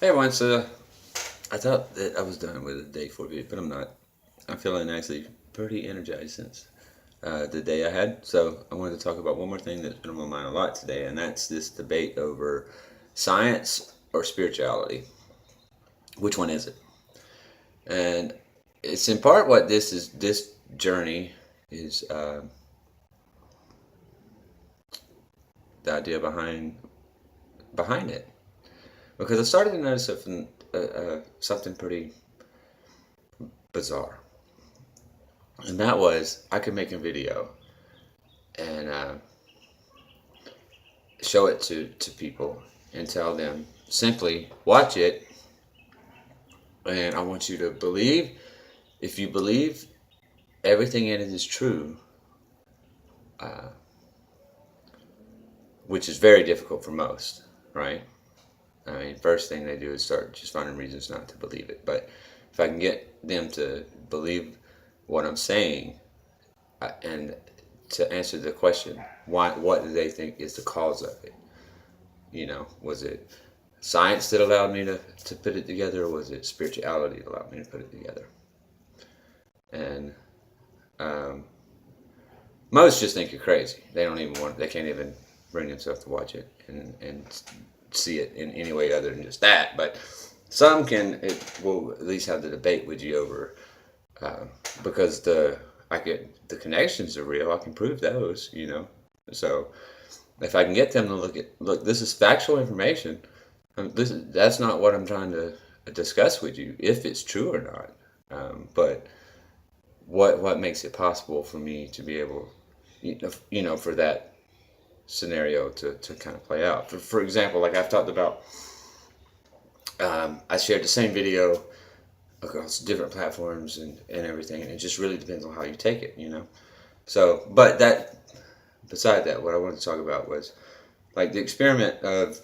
Hey everyone, so I thought that I was done with the day 4 video, but I'm not. I'm feeling actually pretty energized since the day I had. So I wanted to talk about one more thing that's been on my mind a lot today, and that's this debate over science or spirituality. Which one is it? And it's in part what this journey is the idea behind it. Because I started to notice something pretty bizarre. And that was I could make a video and show it to people and tell them simply watch it, and I want you to believe. If you believe everything in it is true, uh, which is very difficult for most, right? I mean, first thing they do is start just finding reasons not to believe it. But if I can get them to believe what I'm saying, and to answer the question, what do they think is the cause of it? Was it science that allowed me to put it together, or was it spirituality that allowed me to put it together? And um, most just think you're crazy. They can't even bring themselves to watch it and see it in any way other than just that. But some will at least have the debate with you over, uh, because the connections are real. I can prove those. So if I can get them to look, this is factual information. That's not what I'm trying to discuss with you, if it's true or not. But what makes it possible for me to be able, for that scenario to kind of play out. For example, like I've talked about, I shared the same video across different platforms and everything, and it just really depends on how you take it. So, but beside that, what I wanted to talk about was like the experiment of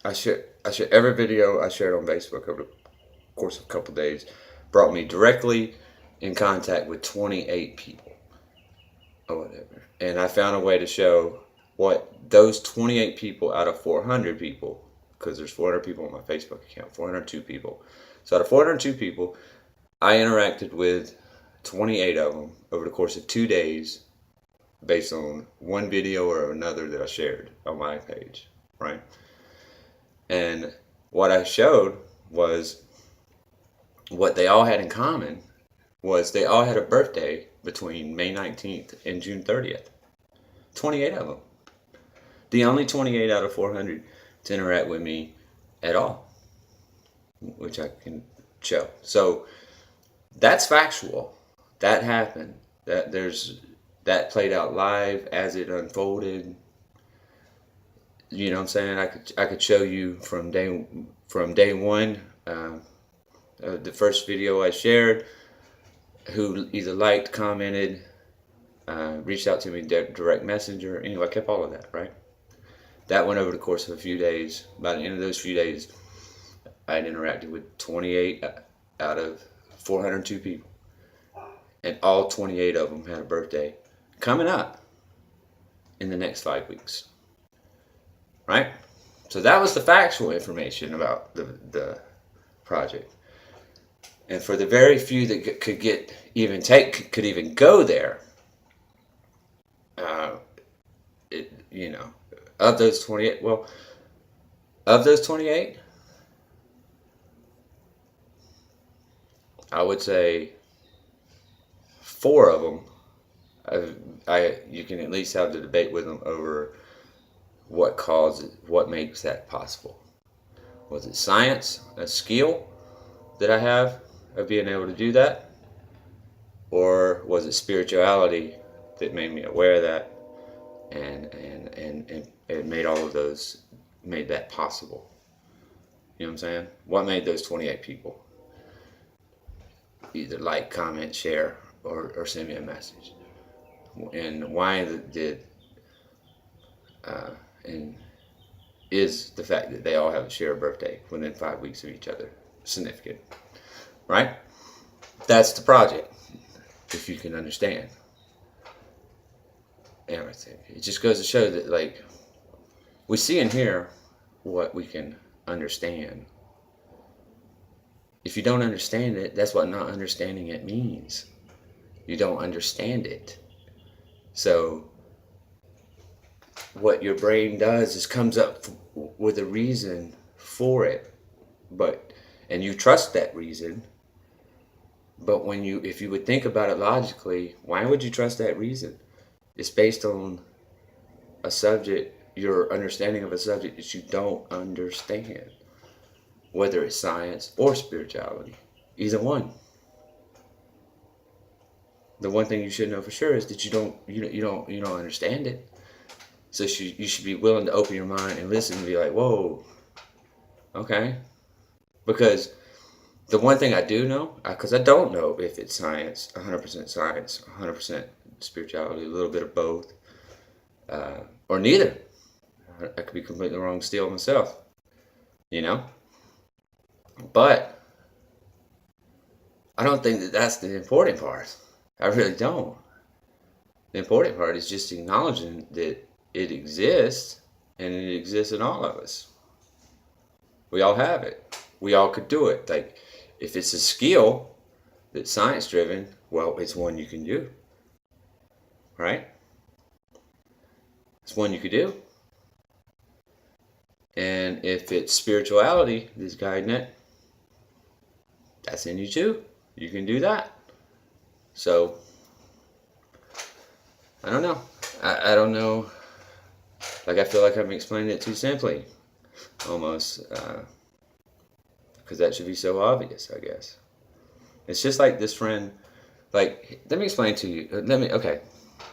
I share every video I shared on Facebook over the course of a couple of days brought me directly in contact with 28 people or whatever. And I found a way to show what those 28 people out of 400 people, because there's 400 people on my Facebook account, 402 people. So out of 402 people, I interacted with 28 of them over the course of 2 days based on one video or another that I shared on my page, right? And what I showed was what they all had in common was they all had a birthday between May 19th and June 30th. 28 of them. The only 28 out of 400 to interact with me at all, which I can show. So that's factual. That happened. That played out live as it unfolded. You know what I'm saying? I could show you from day one. The first video I shared, who either liked, commented, reached out to me direct messenger. Anyway, I kept all of that, right? That went over the course of a few days. By the end of those few days, I had interacted with 28 out of 402 people. And all 28 of them had a birthday coming up in the next 5 weeks. Right? So that was the factual information about the project. And for the very few that could even go there, uh, of those 28, I would say four of them, you can at least have the debate with them over what makes that possible. Was it science, a skill that I have of being able to do that? Or was it spirituality that made me aware of that and it made that possible? You know what I'm saying? What made those 28 people either like, comment, share, or send me a message? And why did and is the fact that they all have a shared birthday within 5 weeks of each other significant, right? That's the project, if you can understand everything. It just goes to show that, like, we see and hear what we can understand. If you don't understand it, that's what not understanding it means. You don't understand it. So what your brain does is comes up with a reason for it, and you trust that reason. But if you would think about it logically, why would you trust that reason? It's based on a subject, your understanding of a subject that you don't understand, whether it's science or spirituality, either one. The one thing you should know for sure is that you don't understand it. So you should be willing to open your mind and listen and be like, whoa, okay. Because the one thing I do know, because I don't know if it's science, 100% science, 100% spirituality, a little bit of both, or neither. I could be completely wrong still myself, you know? But I don't think that that's the important part. I really don't. The important part is just acknowledging that it exists, and it exists in all of us. We all have it. We all could do it. Like, if it's a skill that's science driven, well, it's one you can do. Right? It's one you could do. And if it's spirituality that's guiding it, that's in you too. You can do that. So, I don't know. I don't know. Like, I feel like I'm explaining it too simply, almost. Because that should be so obvious, I guess. It's just like this friend. Like, let me explain to you. Okay.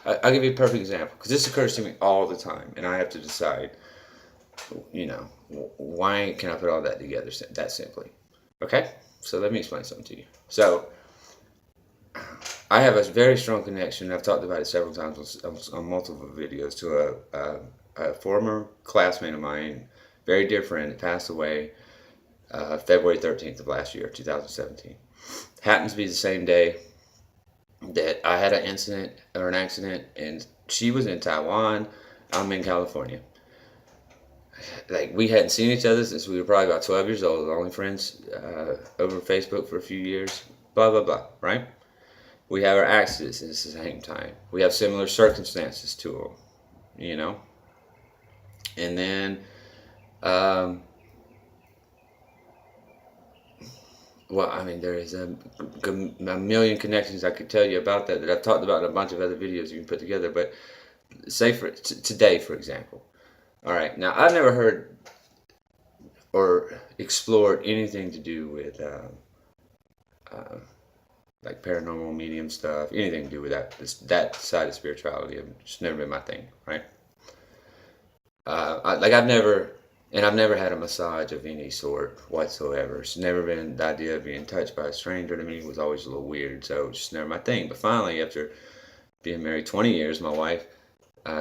I'll give you a perfect example. Because this occurs to me all the time. And I have to decide, why can I put all that together that simply? Okay? So let me explain something to you. So, I have a very strong connection. I've talked about it several times on multiple videos to a former classmate of mine, very dear friend, passed away February 13th of last year, 2017. Happens to be the same day that I had an accident, and she was in Taiwan. I'm in California. Like, we hadn't seen each other since we were probably about 12 years old, only friends over Facebook for a few years, blah, blah, blah, right? We have our accidents at the same time. We have similar circumstances to them, And then, there is a million connections I could tell you about that I've talked about in a bunch of other videos you can put together. But say today, for example. All right, now I've never heard or explored anything to do with like paranormal medium stuff, anything to do with that side of spirituality. It's never been my thing, right? I've never had a massage of any sort whatsoever. It's never been the idea of being touched by a stranger to me was always a little weird, so it's just never my thing. But finally, after being married 20 years, my wife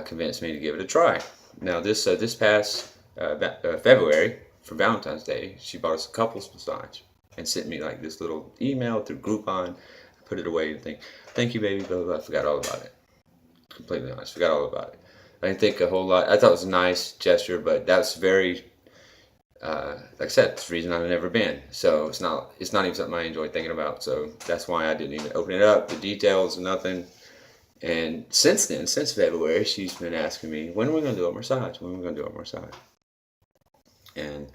convinced me to give it a try. Now this past February for Valentine's Day, she bought us a couples massage and sent me like this little email through Groupon. I put it away and think, thank you, baby, blah, blah, blah. I forgot all about it. Completely honest, forgot all about it. I didn't think a whole lot. I thought it was a nice gesture, but that's very, like I said, it's the reason I've never been. So it's not even something I enjoy thinking about. So that's why I didn't even open it up. The details, nothing. And since then, since February, she's been asking me, when are we going to do a massage? When are we going to do a massage? And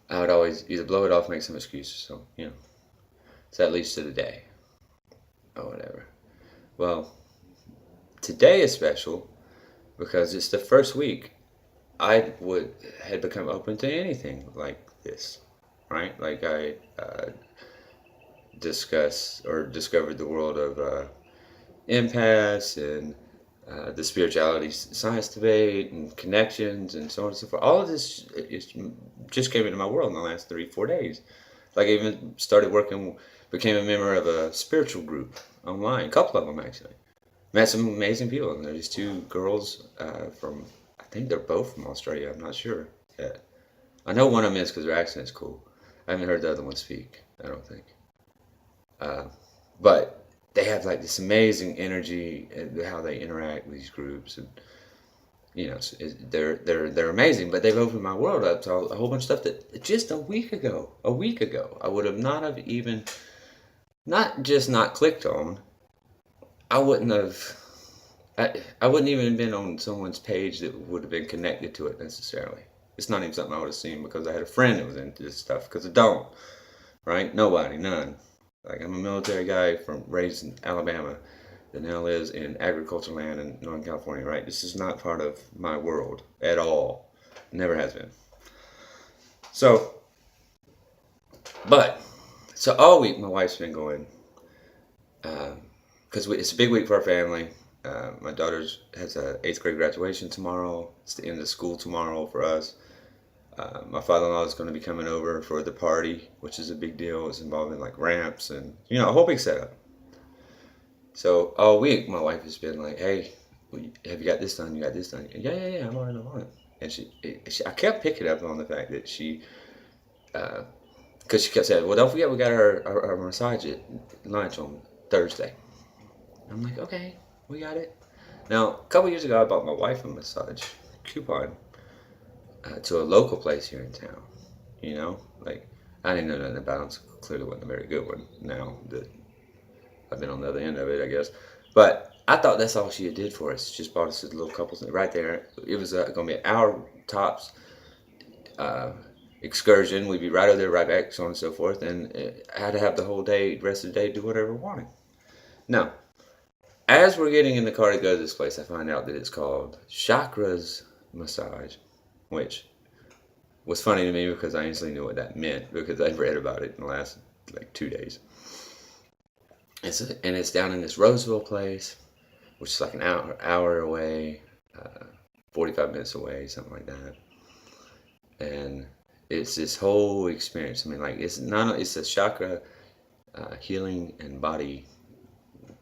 I would always either blow it off, make some excuses. So, so that leads to the day or whatever. Well, today is special because it's the first week I had become open to anything like this, right? Like I discovered the world of empaths and the spirituality science debate and connections and so on and so forth. All of this just came into my world in the last 3-4 days. Like I even became a member of a spiritual group online, a couple of them actually. Met some amazing people, and there's two girls from, I think they're both from Australia, I'm not sure yet. I know one of them is because their accent's cool. I haven't heard the other one speak, I don't think. But they have like this amazing energy and how they interact with these groups, and they're amazing, but they've opened my world up to a whole bunch of stuff that just a week ago, I would have not have even, not just not clicked on. I wouldn't have. I wouldn't even have been on someone's page that would have been connected to it necessarily. It's not even something I would have seen because I had a friend that was into this stuff. Because I don't, right? Nobody, none. Like, I'm a military guy raised in Alabama that now lives in agricultural land in Northern California, right? This is not part of my world at all. Never has been. So, so all week my wife's been going, because it's a big week for our family. My daughter has a 8th grade graduation tomorrow. It's the end of school tomorrow for us. My father-in-law is going to be coming over for the party, which is a big deal. It's involving like ramps and, a whole big setup. So all week, my wife has been like, "Hey, have you got this done? You got this done?" Yeah, I'm on it. And I kept picking up on the fact that because she kept saying, "Well, don't forget we got our massage at lunch on Thursday." I'm like, "Okay, we got it." Now, a couple years ago, I bought my wife a massage coupon to a local place here in town. Like, I didn't know nothing about it. So clearly wasn't a very good one. Now that I've been on the other end of it, I guess. But I thought that's all she did for us. Just bought us a little couples right there. It was going to be an hour tops excursion. We'd be right over there, right back, so on and so forth. And I had to have the whole day, rest of the day, do whatever I wanted. Now, as we're getting in the car to go to this place, I find out that it's called Chakras Massage, which was funny to me because I instantly knew what that meant because I'd read about it in the last like 2 days. And it's down in this Roseville place, which is like an hour away, 45 minutes away, something like that. And it's this whole experience. I mean, like, it's a chakra healing and body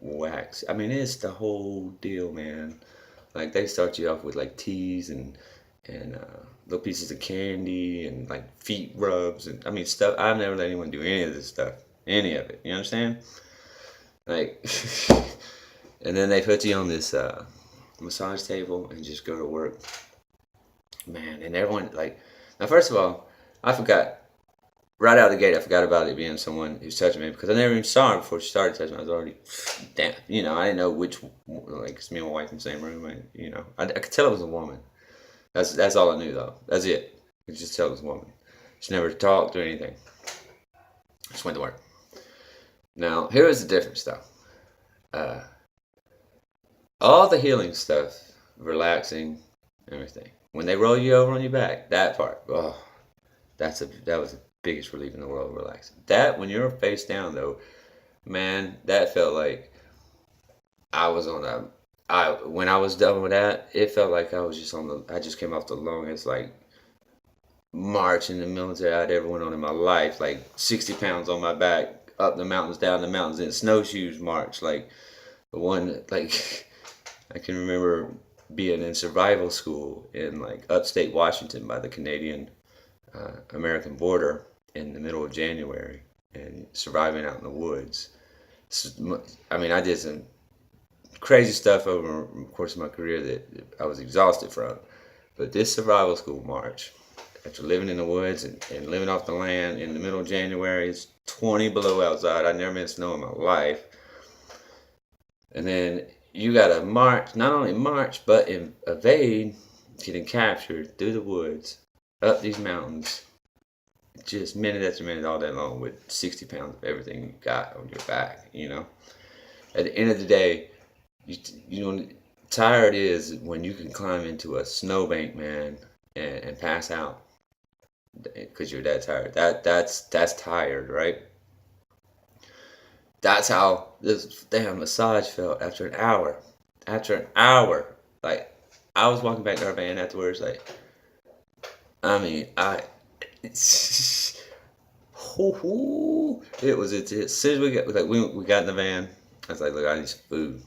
wax. I mean, it's the whole deal, man. Like, they start you off with like teas and little pieces of candy and like feet rubs and, I mean, stuff. I've never let anyone do any of this stuff, any of it. You understand? Like, and then they put you on this massage table and just go to work, man. And everyone, like, now first of all, I forgot right out of the gate. I forgot about it being someone who's touching me because I never even saw her before she started touching me. I was already, damn, I didn't know which, like, it's me and my wife in the same room. And, I could tell it was a woman. That's all I knew though. That's it. I could just tell it was a woman. She never talked or anything. Just went to work. Now, here is the difference, though. All the healing stuff, relaxing, everything. When they roll you over on your back, that part, oh, that was the biggest relief in the world, relaxing. That, when you're face down, though, man, that felt like I was on when I was done with that, it felt like I was I just came off the longest, like, march in the military I'd ever went on in my life, like 60 pounds on my back, up the mountains, down the mountains, in snowshoes march, like the one, like, I can remember being in survival school in like upstate Washington by the Canadian American border in the middle of January and surviving out in the woods. I mean, I did some crazy stuff over the course of my career that I was exhausted from, but this survival school march, after living in the woods and living off the land in the middle of January, it's 20 below outside. I'd never been in snow in my life. And then you got to march, not only march, but evade getting captured through the woods, up these mountains, just minute after minute all day long with 60 pounds of everything you got on your back, At the end of the day, tired is when you can climb into a snowbank, man, and pass out because you're that tired. That's tired, right? That's how this damn massage felt after an hour. After an hour, like, I was walking back to our van afterwards, like, I mean, it was as soon as we got in the van, I was like, look, I need some food.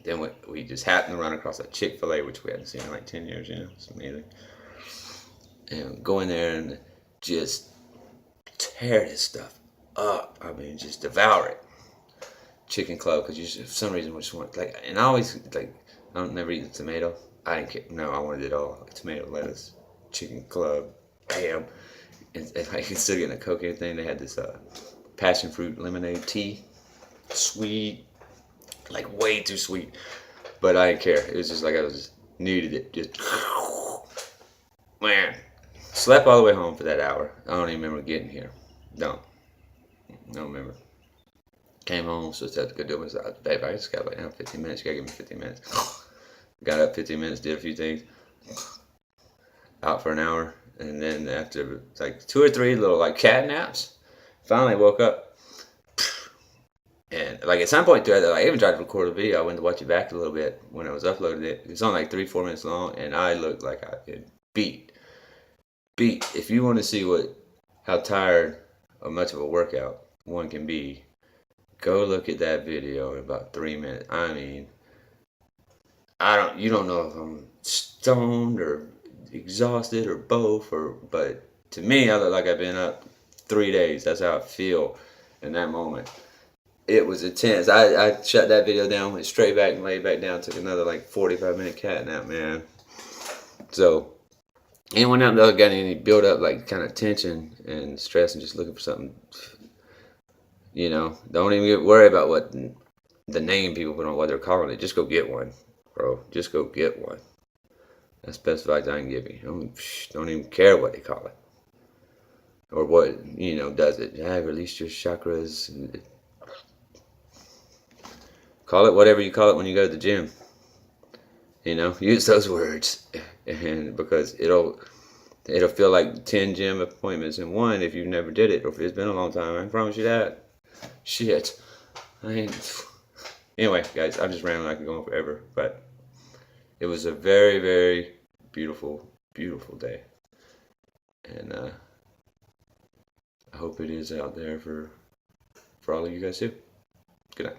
Then we just happened to run across a Chick-fil-A, which we hadn't seen in like 10 years, It's amazing. And go in there and just tear this stuff up. I mean, just devour it. Chicken club, because you for some reason just want, like, and I always, like, I don't never eat the tomato. I didn't care. No, I wanted it all. Like tomato, lettuce, chicken club, ham. And like instead of getting a Coke or anything, they had this passion fruit lemonade tea. Sweet, like way too sweet. But I didn't care. It was just like I was needed it. Just man. Slept all the way home for that hour. I don't even remember getting here. Don't remember. Came home, so I had to go do it. Babe, I just got like 15 minutes. You gotta give me 15 minutes. Got up 15 minutes, did a few things. Out for an hour, and then after like 2 or 3 little like cat naps, finally woke up. And like at some point through that, I even tried to record a video. I went to watch it back a little bit when I was uploading it. It's only like 3-4 minutes long, and I looked like I could beat. If you want to see how tired or much of a workout one can be, go look at that video in about 3 minutes. I mean, you don't know if I'm stoned or exhausted or both, but to me, I look like I've been up 3 days. That's how I feel in that moment. It was intense. I shut that video down, went straight back and laid back down, took another like 45-minute cat nap, man. So anyone out there got any build up like kind of tension and stress and just looking for something, don't even worry about what the name people put on what they're calling it. Just go get one, bro. Just go get one. That's the best advice I can give you. Don't even care what they call it. Or what, does it. Release your chakras. Call it whatever you call it when you go to the gym. Use those words. And because it'll feel like 10 gym appointments in one if you never did it, or if it's been a long time. I promise you that. Shit. Anyway, guys, I'm just rambling. I could go on forever. But it was a very, very beautiful, beautiful day. And I hope it is out there for all of you guys too. Good night.